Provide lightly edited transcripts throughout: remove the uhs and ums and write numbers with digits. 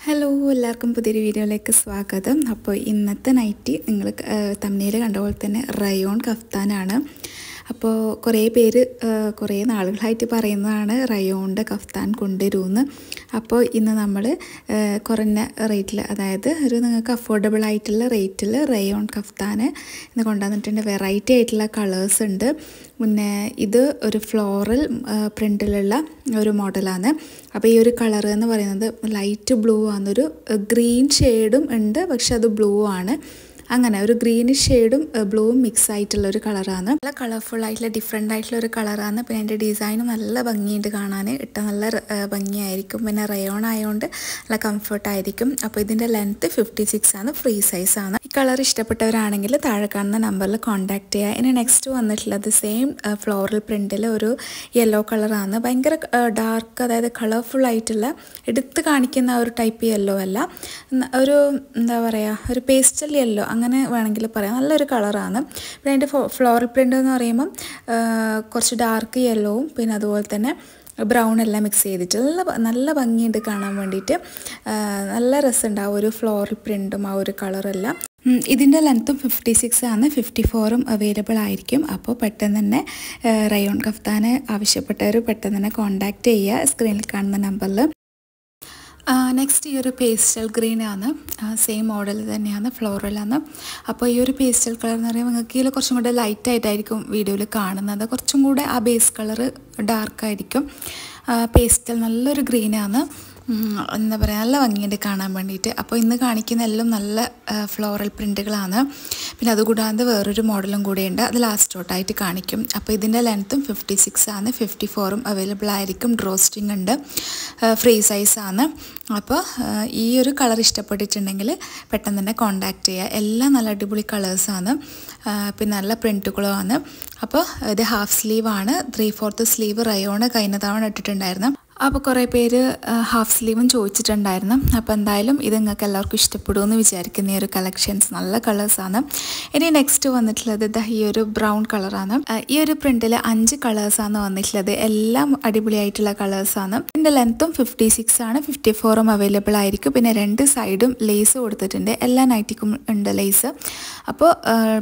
Hello എല്ലാവർക്കും പുതിയൊരു വീഡിയോയിലേക്ക് സ്വാഗതം. അപ്പോൾ ഇന്നത്തെ നൈറ്റി നിങ്ങൾ തമ്മിൽ കണ്ട പോലെ തന്നെ റയോൺ കഫ്താനാണ്. അപ്പോൾ കുറേ പേര് കുറേ നാളുകളായിട്ട് പറയുന്നതാണ് റയോണിൻ്റെ കഫ്താൻ കൊണ്ടുവരുമെന്ന്. അപ്പോൾ ഇന്ന് നമ്മൾ കുറഞ്ഞ റേറ്റിൽ, അതായത് നിങ്ങൾക്ക് അഫോർഡബിൾ ആയിട്ടുള്ള റേറ്റിൽ റയോൺ കഫ്താൻ ഇന്ന് കൊണ്ടുവന്നിട്ടുണ്ട്. വെറൈറ്റി ആയിട്ടുള്ള കളേഴ്സ് ഉണ്ട്. പിന്നെ ഇത് ഒരു ഫ്ലോറൽ പ്രിൻറ്റിലുള്ള ഒരു മോഡലാണ്. അപ്പോൾ ഈ ഒരു കളർ എന്ന് പറയുന്നത് ലൈറ്റ് ബ്ലൂ ആണെന്നൊരു ഗ്രീൻ ഷെയ്ഡും ഉണ്ട്, പക്ഷെ അത് ബ്ലൂ ആണ്. അങ്ങനെ ഒരു ഗ്രീനിഷ് ഷെയ്ഡും ബ്ലൂവും മിക്സ് ആയിട്ടുള്ള ഒരു കളറാണ്. നല്ല കളർഫുൾ ആയിട്ടുള്ള ഡിഫറെൻ്റ് ആയിട്ടുള്ള ഒരു കളറാണ്. പിന്നെ അതിൻ്റെ ഡിസൈനും നല്ല ഭംഗിയുണ്ട് കാണാൻ, ഇട്ടാൽ നല്ല ഭംഗിയായിരിക്കും. പിന്നെ റയോൺ ആയതുകൊണ്ട് നല്ല കംഫർട്ടായിരിക്കും. അപ്പോൾ ഇതിൻ്റെ ലെങ്ത്ത് 56 ആണ്, ഫ്രീ സൈസാണ്. ഈ കളർ ഇഷ്ടപ്പെട്ടവരാണെങ്കിൽ താഴെ കാണുന്ന നമ്പറിൽ കോൺടാക്ട് ചെയ്യുക. ഇനി നെക്സ്റ്റ് വന്നിട്ടുള്ളത് സെയിം ഫ്ലോറൽ പ്രിൻറ്റിൽ ഒരു യെല്ലോ കളറാണ്. ഭയങ്കര ഡാർക്ക്, അതായത് കളർഫുൾ ആയിട്ടുള്ള എടുത്ത് കാണിക്കുന്ന ഒരു ടൈപ്പ് യെല്ലോ അല്ല, ഒരു എന്താ പറയുക, ഒരു പേസ്റ്റൽ യെല്ലോ അങ്ങനെ വേണമെങ്കിൽ പറയാം. നല്ലൊരു കളറാണ്. പിന്നെ അതിൻ്റെ ഫ്ലോറൽ പ്രിൻ്റ് എന്ന് പറയുമ്പം കുറച്ച് ഡാർക്ക് യെല്ലോവും പിന്നെ അതുപോലെ തന്നെ ബ്രൗൺ എല്ലാം മിക്സ് ചെയ്തിട്ട് നല്ല ഭംഗിയുണ്ട് കാണാൻ വേണ്ടിയിട്ട്. നല്ല രസമുണ്ട് ആ ഒരു ഫ്ലോറൽ പ്രിൻറ്റും ആ ഒരു കളറെല്ലാം. ഇതിൻ്റെ ലെങ്ത്തും 56 ആണ്, 54ഉം അവൈലബിൾ ആയിരിക്കും. അപ്പോൾ പെട്ടെന്ന് തന്നെ റയോൺ കഫ്താന് ആവശ്യപ്പെട്ടവർ പെട്ടെന്ന് തന്നെ കോൺടാക്റ്റ് ചെയ്യുക സ്ക്രീനിൽ കാണുന്ന നമ്പറിൽ. നെക്സ്റ്റ് ഈ ഒരു പേസ്റ്റൽ ഗ്രീൻ ആണ്, സെയിം മോഡൽ തന്നെയാണ്, ഫ്ലോറലാണ്. അപ്പോൾ ഈ ഒരു പേസ്റ്റൽ കളർ എന്ന് പറയുമ്പോൾ നിങ്ങൾക്ക് ഇതിൽ കുറച്ചും കൂടെ ലൈറ്റായിട്ടായിരിക്കും വീഡിയോയിൽ കാണുന്നത്. കുറച്ചും കൂടെ ആ ബേസ് കളർ ഡാർക്കായിരിക്കും. പേസ്റ്റൽ നല്ലൊരു ഗ്രീനാണ്, എന്താ പറയുക, നല്ല ഭംഗിയുണ്ട് കാണാൻ വേണ്ടിയിട്ട്. അപ്പോൾ ഇന്ന് കാണിക്കുന്ന എല്ലാം നല്ല ഫ്ലോറൽ പ്രിൻറ്റുകളാണ്. പിന്നെ അതുകൂടാതെ വേറൊരു മോഡലും കൂടെയുണ്ട്, അത് ലാസ്റ്റ് ഔട്ടായിട്ട് കാണിക്കും. അപ്പോൾ ഇതിൻ്റെ ലെങ്ത്തും 56 ആണ്, 54ഉം അവൈലബിൾ ആയിരിക്കും. ഡ്രോ സ്റ്റിങ് ഉണ്ട്, ഫ്രീ സൈസാണ്. അപ്പോൾ ഈ ഒരു കളർ ഇഷ്ടപ്പെട്ടിട്ടുണ്ടെങ്കിൽ പെട്ടെന്ന് തന്നെ കോൺടാക്റ്റ് ചെയ്യുക. എല്ലാം നല്ല അടിപൊളി കളേഴ്സാണ്, പിന്നെ നല്ല പ്രിൻറ്റുകളുമാണ്. അപ്പോൾ ഇത് ഹാഫ് സ്ലീവാണ്, 3/4 സ്ലീവ് റയോണ് കഴിഞ്ഞ തവണ ഇട്ടിട്ടുണ്ടായിരുന്നു. അപ്പോൾ കുറേ പേര് ഹാഫ് സ്ലീവും ചോദിച്ചിട്ടുണ്ടായിരുന്നു. അപ്പോൾ എന്തായാലും ഇത് നിങ്ങൾക്ക് എല്ലാവർക്കും ഇഷ്ടപ്പെടുമെന്ന് വിചാരിക്കുന്ന ഈ ഒരു കളക്ഷൻസ് നല്ല കളേഴ്സാണ്. ഇനി നെക്സ്റ്റ് വന്നിട്ടുള്ളത് ഈ ഒരു ബ്രൗൺ കളറാണ്. ഈ ഒരു പ്രിൻറ്റിൽ 5 കളേഴ്സാണ് വന്നിട്ടുള്ളത്. എല്ലാം അടിപൊളിയായിട്ടുള്ള കളേഴ്സാണ്. ഇതിൻ്റെ ലെങ്ത്തും 56 ആണ്, 54ഉം അവൈലബിൾ ആയിരിക്കും. പിന്നെ 2 സൈഡും ലേസ് കൊടുത്തിട്ടുണ്ട്, എല്ലാ നൈറ്റിക്കും ഉണ്ട് ലേസ്. അപ്പോൾ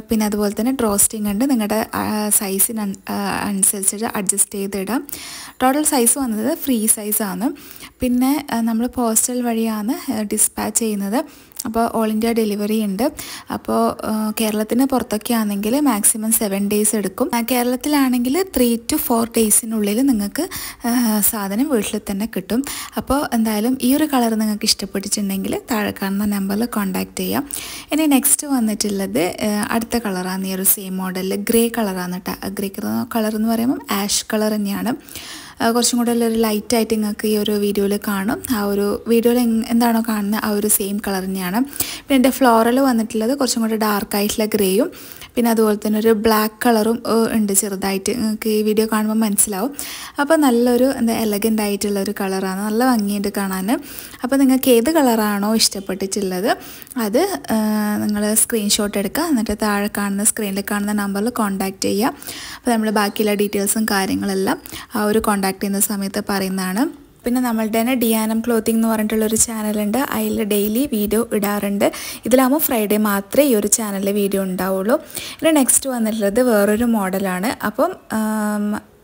പിന്നെ അതുപോലെ തന്നെ ഡ്രോസ്റ്റിംഗ് ഉണ്ട്, നിങ്ങളുടെ സൈസിന് അനുസരിച്ചിട്ട് അഡ്ജസ്റ്റ് ചെയ്തിടാം. ടോട്ടൽ സൈസ് വന്നത് ഫ്രീ സൈസാണ്. പിന്നെ നമ്മൾ പോസ്റ്റൽ വഴിയാണ് ഡിസ്പാച്ച് ചെയ്യുന്നത്. അപ്പോൾ ഓൾ ഇന്ത്യ ഡെലിവറി ഉണ്ട്. അപ്പോൾ കേരളത്തിന് പുറത്തൊക്കെ ആണെങ്കിൽ മാക്സിമം 7 days എടുക്കും. കേരളത്തിലാണെങ്കിൽ 3 to 4 daysനുള്ളിൽ നിങ്ങൾക്ക് സാധനം വീട്ടിൽ തന്നെ കിട്ടും. അപ്പോൾ എന്തായാലും ഈ ഒരു കളർ നിങ്ങൾക്ക് ഇഷ്ടപ്പെട്ടിട്ടുണ്ടെങ്കിൽ താഴെ കാണുന്ന നമ്പറിൽ കോൺടാക്റ്റ് ചെയ്യാം. ഇനി നെക്സ്റ്റ് വന്നിട്ടുള്ളത് അടുത്ത കളറാണ്. ഈ ഒരു സെയിം മോഡലിൽ ഗ്രേ കളറാണ് കേട്ടോ. ഗ്രേ കളർ എന്ന് പറയുമ്പം ആഷ് കളർ തന്നെയാണ്. കുറച്ചും കൂടെ ഒരു ലൈറ്റായിട്ട് നിങ്ങൾക്ക് ഈ ഒരു വീഡിയോയിൽ കാണും. ആ ഒരു വീഡിയോയിൽ എന്താണോ കാണുന്നത് ആ ഒരു സെയിം കളർ തന്നെയാണ്. പിന്നെ എൻ്റെ ഫ്ലോറൽ വന്നിട്ടുള്ളത് കുറച്ചും കൂടെ ഡാർക്കായിട്ടുള്ള ഗ്രേയും പിന്നെ അതുപോലെ തന്നെ ഒരു ബ്ലാക്ക് കളറും ഉണ്ട് ചെറുതായിട്ട്, നിങ്ങൾക്ക് ഈ വീഡിയോ കാണുമ്പോൾ മനസ്സിലാവും. അപ്പോൾ നല്ലൊരു എലഗൻ്റ് ആയിട്ടുള്ള ഒരു കളറാണ്, നല്ല ഭംഗിയുണ്ട് കാണാൻ. അപ്പോൾ നിങ്ങൾക്ക് ഏത് കളറാണോ ഇഷ്ടപ്പെട്ടിട്ടുള്ളത് അത് നിങ്ങൾ സ്ക്രീൻഷോട്ട് എടുക്കുക, എന്നിട്ട് താഴെ കാണുന്ന സ്ക്രീനിൽ കാണുന്ന നമ്പറിൽ കോൺടാക്റ്റ് ചെയ്യുക. അപ്പോൾ നമ്മൾ ബാക്കിയുള്ള ഡീറ്റെയിൽസും കാര്യങ്ങളെല്ലാം ആ ഒരു കോൺടാക്റ്റ് ചെയ്യുന്ന സമയത്ത് പറയുന്നതാണ്. പിന്നെ നമ്മളുടെ തന്നെ ഡിയാനം ക്ലോത്തിങ് എന്ന് പറഞ്ഞിട്ടുള്ളൊരു ചാനലുണ്ട്, അതിൽ ഡെയിലി വീഡിയോ ഇടാറുണ്ട്. ഇതിലാകുമ്പോൾ ഫ്രൈഡേ മാത്രമേ ഈ ഒരു ചാനലിൽ വീഡിയോ ഉണ്ടാവുള്ളൂ. ഇനി നെക്സ്റ്റ് വന്നിട്ടുള്ളത് വേറൊരു മോഡലാണ്. അപ്പം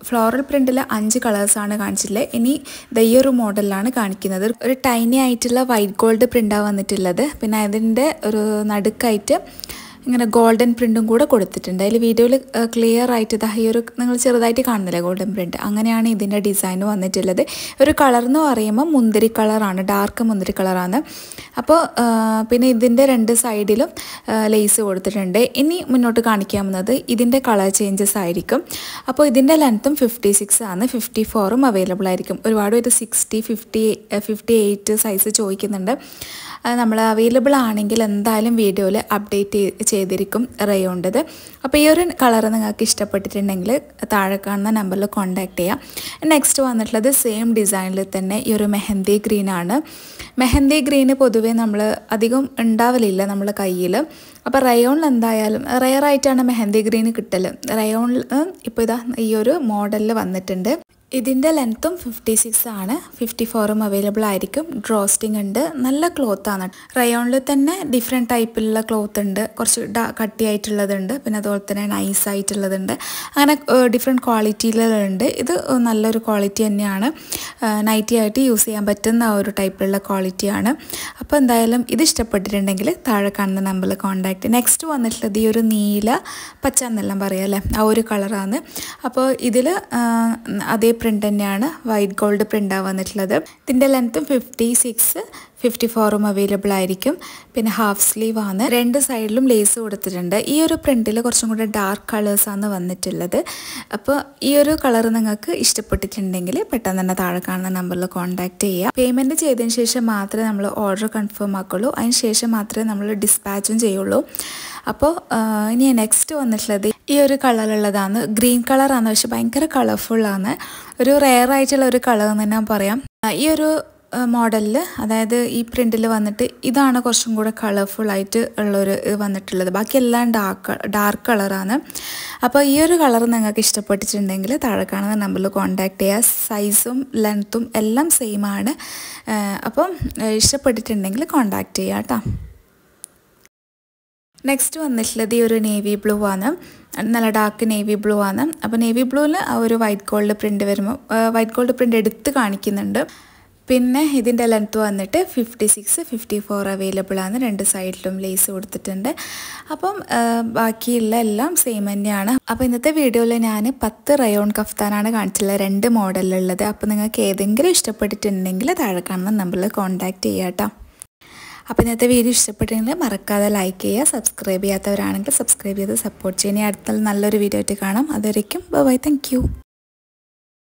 ഫ്ലോറൽ പ്രിൻറ്റിൽ 5 കളേഴ്സാണ് കാണിച്ചിട്ടുള്ളത്. ഇനി ഈ ഒരു മോഡലാണ് കാണിക്കുന്നത്. ഒരു ടൈനി ആയിട്ടുള്ള വൈറ്റ് ഗോൾഡ് പ്രിൻ്റാണ് വന്നിട്ടുള്ളത്. പിന്നെ അതിൻ്റെ ഒരു നടുക്കായിട്ട് ഇങ്ങനെ ഗോൾഡൻ പ്രിൻറ്റും കൂടെ കൊടുത്തിട്ടുണ്ട്. അതിൽ വീഡിയോയിൽ ക്ലിയർ ആയിട്ട് ഈ ഒരു നിങ്ങൾ ചെറുതായിട്ട് കാണുന്നില്ല ഗോൾഡൻ പ്രിൻറ്റ്, അങ്ങനെയാണ് ഇതിൻ്റെ ഡിസൈൻ വന്നിട്ടുള്ളത്. ഒരു കളർ എന്ന് പറയുമ്പോൾ മുന്തിരി കളറാണ്, ഡാർക്ക് മുന്തിരി കളറാണ്. അപ്പോൾ പിന്നെ ഇതിൻ്റെ 2 സൈഡിലും ലേസ് കൊടുത്തിട്ടുണ്ട്. ഇനി മുന്നോട്ട് കാണിക്കാവുന്നത് ഇതിൻ്റെ കളർ ചേഞ്ചസ് ആയിരിക്കും. അപ്പോൾ ഇതിൻ്റെ ലെങ്ത്തും 56 ആണ്, 54ഉം അവൈലബിൾ ആയിരിക്കും. ഒരുപാട് പേര് 60, 50, 58 സൈസ് ചോദിക്കുന്നുണ്ട്. നമ്മൾ അവൈലബിൾ ആണെങ്കിൽ എന്തായാലും വീഡിയോയിൽ അപ്ഡേറ്റ് ചെയ്തിരിക്കും റയോണ്ടത്. അപ്പോൾ ഈ ഒരു കളർ നിങ്ങൾക്ക് ഇഷ്ടപ്പെട്ടിട്ടുണ്ടെങ്കിൽ താഴെ കാണുന്ന നമ്പറിൽ കോൺടാക്റ്റ് ചെയ്യാം. നെക്സ്റ്റ് വന്നിട്ടുള്ളത് സെയിം ഡിസൈനിൽ തന്നെ ഈ ഒരു മെഹന്തി ഗ്രീനാണ്. മെഹന്തി ഗ്രീന് പൊതുവേ നമ്മൾ അധികം ഉണ്ടാവലില്ല നമ്മുടെ കയ്യിൽ. അപ്പോൾ റയോണിൽ എന്തായാലും റെയറായിട്ടാണ് മെഹന്തി ഗ്രീന് കിട്ടൽ. റയോണിൽ ഇപ്പോൾ ഇതാ ഈ ഒരു മോഡലിൽ വന്നിട്ടുണ്ട്. ഇതിൻ്റെ ലെങ്ത്തും 56 ആണ്, 54ഉം അവൈലബിൾ ആയിരിക്കും. ഡ്രോസ്റ്റിംഗ് ഉണ്ട്, നല്ല ക്ലോത്താണ്. റയോണിൽ തന്നെ ഡിഫറെൻറ്റ് ടൈപ്പിലുള്ള ക്ലോത്ത് ഉണ്ട്, കുറച്ച് കട്ടിയായിട്ടുള്ളതുണ്ട്, പിന്നെ അതുപോലെ തന്നെ നൈസ് ആയിട്ടുള്ളതുണ്ട്, അങ്ങനെ ഡിഫറെൻറ്റ് ക്വാളിറ്റിയിലുണ്ട്. ഇത് നല്ലൊരു ക്വാളിറ്റി തന്നെയാണ്, നൈറ്റി ആയിട്ട് യൂസ് ചെയ്യാൻ പറ്റുന്ന ആ ഒരു ടൈപ്പിലുള്ള ക്വാളിറ്റിയാണ്. അപ്പോൾ എന്തായാലും ഇത് ഇഷ്ടപ്പെട്ടിട്ടുണ്ടെങ്കിൽ താഴെ കാണുന്ന നമ്പറിൽ കോൺടാക്റ്റ്. നെക്സ്റ്റ് വന്നിട്ടുള്ളത് ഈ ഒരു നീല പച്ച എന്നെല്ലാം പറയാം അല്ലേ, ആ ഒരു കളറാണ്. അപ്പോൾ ഇതിൽ അതേ പ്രിൻ്റ് തന്നെയാണ്, വൈറ്റ് ഗോൾഡ് പ്രിൻ്റാണ് വന്നിട്ടുള്ളത്. ഇതിൻ്റെ ലെങ്ത്തും 56, 54ഉം അവൈലബിൾ ആയിരിക്കും. പിന്നെ ഹാഫ് സ്ലീവ് ആണ്, രണ്ട് സൈഡിലും ലേസ് കൊടുത്തിട്ടുണ്ട്. ഈ ഒരു പ്രിൻറ്റിൽ കുറച്ചും കൂടെ ഡാർക്ക് കളേഴ്സാണ് വന്നിട്ടുള്ളത്. അപ്പോൾ ഈ ഒരു കളർ നിങ്ങൾക്ക് ഇഷ്ടപ്പെട്ടിട്ടുണ്ടെങ്കിൽ പെട്ടെന്ന് തന്നെ താഴെ കാണുന്ന നമ്പറിൽ കോൺടാക്റ്റ് ചെയ്യുക. പേയ്മെൻറ്റ് ചെയ്തതിന് ശേഷം മാത്രമേ നമ്മൾ ഓർഡർ കൺഫേം ആക്കുള്ളൂ, അതിന് ശേഷം മാത്രമേ നമ്മൾ ഡിസ്പാച്ചും ചെയ്യുള്ളൂ. അപ്പോൾ ഇനി നെക്സ്റ്റ് വന്നിട്ടുള്ളത് ഈ ഒരു കളറുള്ളതാണ്, ഗ്രീൻ കളറാണ്, പക്ഷെ ഭയങ്കര കളർഫുള്ളാണ്, ഒരു റെയർ ആയിട്ടുള്ള ഒരു കളർ എന്ന് തന്നെ പറയാം. ഈ ഒരു മോഡലിൽ, അതായത് ഈ പ്രിൻറ്റിൽ വന്നിട്ട് ഇതാണ് കുറച്ചും കൂടെ കളർഫുള്ളായിട്ട് ഉള്ളൊരു ഇത് വന്നിട്ടുള്ളത്. ബാക്കിയെല്ലാം ഡാർക്ക് കളറാണ്. അപ്പോൾ ഈ ഒരു കളർ നിങ്ങൾക്ക് ഇഷ്ടപ്പെട്ടിട്ടുണ്ടെങ്കിൽ താഴെ കാണുന്ന നമ്പറിൽ കോൺടാക്റ്റ് ചെയ്യുക. സൈസും ലെങ്ത്തും എല്ലാം സെയിം ആണ്. അപ്പം ഇഷ്ടപ്പെട്ടിട്ടുണ്ടെങ്കിൽ കോൺടാക്റ്റ് ചെയ്യുക കേട്ടോ. നെക്സ്റ്റ് വന്നിട്ടുള്ളത് ഈ ഒരു നേവി ബ്ലൂ ആണ്, നല്ല ഡാർക്ക് നേവി ബ്ലൂ ആണ്. അപ്പോൾ നേവി ബ്ലൂവിൽ ആ ഒരു വൈറ്റ് ഗോൾഡ് പ്രിൻറ്റ് വരുമ്പോൾ വൈറ്റ് ഗോൾഡ് പ്രിൻറ്റ് എടുത്ത് കാണിക്കുന്നുണ്ട്. പിന്നെ ഇതിൻ്റെ ലെങ്ത്ത് വന്നിട്ട് 56, 54 അവൈലബിൾ ആണ്, രണ്ട് സൈഡിലും ലേസ് കൊടുത്തിട്ടുണ്ട്. അപ്പം ബാക്കിയുള്ള എല്ലാം സെയിം തന്നെയാണ്. അപ്പോൾ ഇന്നത്തെ വീഡിയോയിൽ ഞാൻ 10 റയോൺ കഫ്താനാണ് കാണിച്ചിട്ടുള്ളത്, 2 മോഡലിലുള്ളത്. അപ്പോൾ നിങ്ങൾക്ക് ഏതെങ്കിലും ഇഷ്ടപ്പെട്ടിട്ടുണ്ടെങ്കിൽ താഴെ കാണുന്ന നമ്പറിൽ കോൺടാക്റ്റ് ചെയ്യാം കേട്ടോ. അപ്പോൾ ഇന്നത്തെ വീഡിയോ ഇഷ്ടപ്പെട്ടെങ്കിൽ മറക്കാതെ ലൈക്ക് ചെയ്യുക, സബ്സ്ക്രൈബ് ചെയ്യാത്തവരാണെങ്കിൽ സബ്സ്ക്രൈബ് ചെയ്ത് സപ്പോർട്ട് ചെയ്യുക. അടുത്തുള്ള നല്ലൊരു വീഡിയോ ആയിട്ട് കാണാം. അതുവരേക്കും ബൈ, താങ്ക് യു.